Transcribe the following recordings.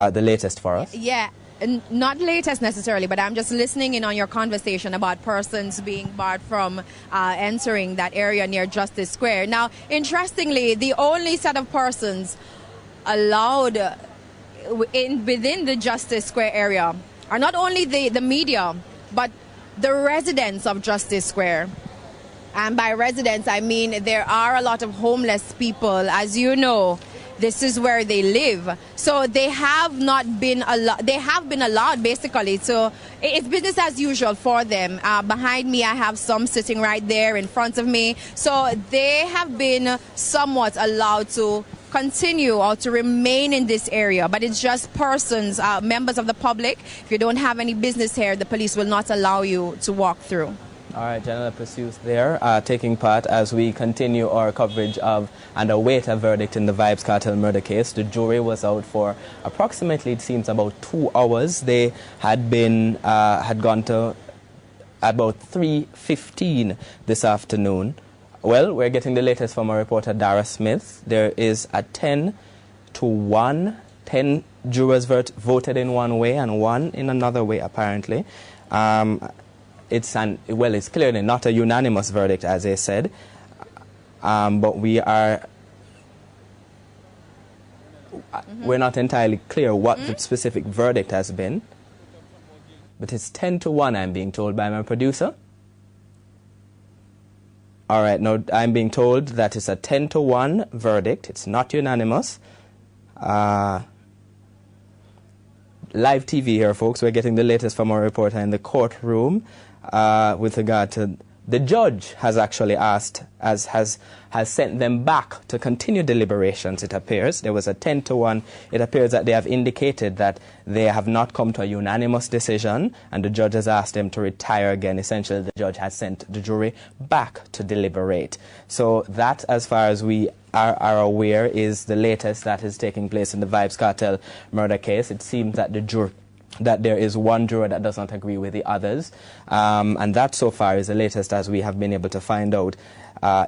the latest for us? Yeah. Not latest necessarily, but I'm just listening in on your conversation about persons being barred from entering that area near Justice Square. Now, interestingly, the only set of persons allowed within the Justice Square area are not only the media, but the residents of Justice Square. And by residents, I mean there are a lot of homeless people, as you know. This is where they live. So they have not been allowed, they have been allowed basically. So it's business as usual for them. Behind me, I have some sitting right there in front of me. So they have been somewhat allowed to continue or to remain in this area. But it's just persons, members of the public. If you don't have any business here, the police will not allow you to walk through. All right, Janela Pursues there, taking part as we continue our coverage of and await a verdict in the Vybz Kartel murder case. The jury was out for approximately, it seems, about 2 hours. They had gone to about 3:15 this afternoon. Well, we're getting the latest from our reporter, Dara Smith. There is a 10-1. 10 jurors voted in one way and 1 in another way, apparently. It's clearly not a unanimous verdict, as they said, but we're not entirely clear what the specific verdict has been. But it's 10-1, I'm being told by my producer. All right, now I'm being told that it's a 10-1 verdict. It's not unanimous. Live TV here, folks. We're getting the latest from our reporter in the courtroom. With regard to the judge has actually asked, has sent them back to continue deliberations, it appears. There was a 10-1. It appears that they have indicated that they have not come to a unanimous decision, and the judge has asked them to retire again. Essentially, the judge has sent the jury back to deliberate. So that, as far as we are aware, is the latest that is taking place in the Vybz Kartel murder case. It seems that that there is one juror that does not agree with the others. And that so far is the latest as we have been able to find out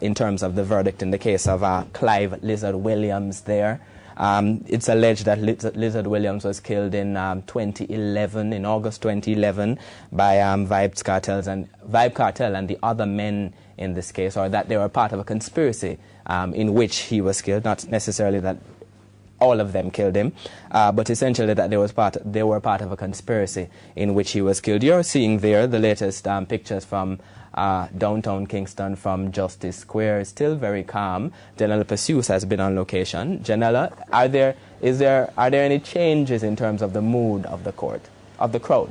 in terms of the verdict in the case of Clive Lizard Williams there. It's alleged that Lizard Williams was killed in 2011, in August 2011, by Vybz Kartel and the other men in this case, or that they were part of a conspiracy in which he was killed, not necessarily that all of them killed him, but essentially that they were part of a conspiracy in which he was killed. You're seeing there the latest pictures from downtown Kingston from Justice Square. Still very calm. Janela Pursues has been on location. Janela, are there any changes in terms of the mood of the crowd?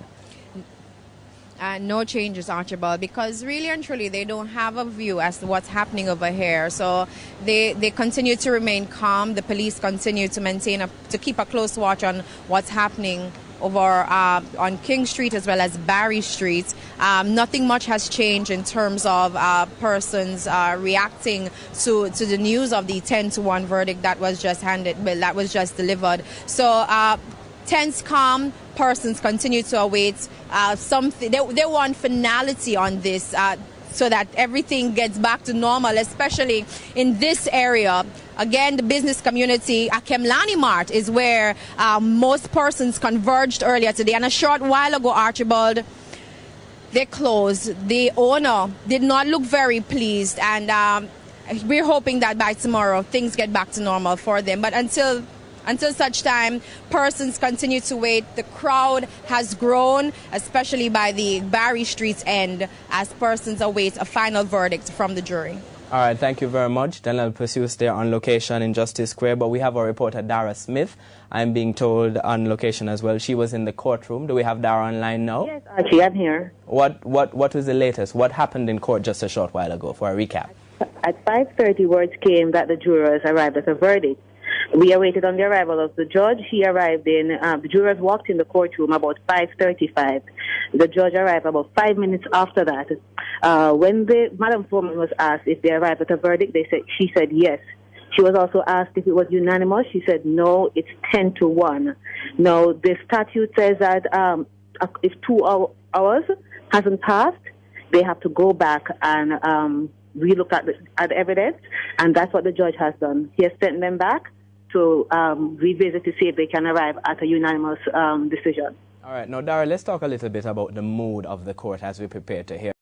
No changes, Archibald, because really and truly they don't have a view as to what's happening over here. So they continue to remain calm. The police continue to keep a close watch on what's happening over on King Street as well as Barry Street. Nothing much has changed in terms of persons reacting to the news of the 10-1 verdict that was just delivered. So tense, calm. Persons continue to await something. They want finality on this so that everything gets back to normal, especially in this area. Again, the business community, Akemlani Mart is where most persons converged earlier today. And a short while ago, Archibald, they closed. The owner did not look very pleased. And we're hoping that by tomorrow, things get back to normal for them. But until such time, persons continue to wait. The crowd has grown, especially by the Barry Street end, as persons await a final verdict from the jury. All right, thank you very much. Janela Pursues there on location in Justice Square, but we have our reporter, Dara Smith. I'm being told on location as well. She was in the courtroom. Do we have Dara online now? Yes, Archie, I'm here. What was the latest? What happened in court just a short while ago, for a recap? At 5:30, words came that the jurors arrived at a verdict. We awaited on the arrival of the judge. He arrived the jurors walked in the courtroom about 5:35. The judge arrived about 5 minutes after that. When Madam Foreman was asked if they arrived at a verdict, she said yes. She was also asked if it was unanimous. She said no, it's 10-1. Now, the statute says that if 2 hours hasn't passed, they have to go back and relook at the evidence, and that's what the judge has done. He has sent them back to revisit to see if they can arrive at a unanimous decision. All right, now, Dara, let's talk a little bit about the mood of the court as we prepare to hear.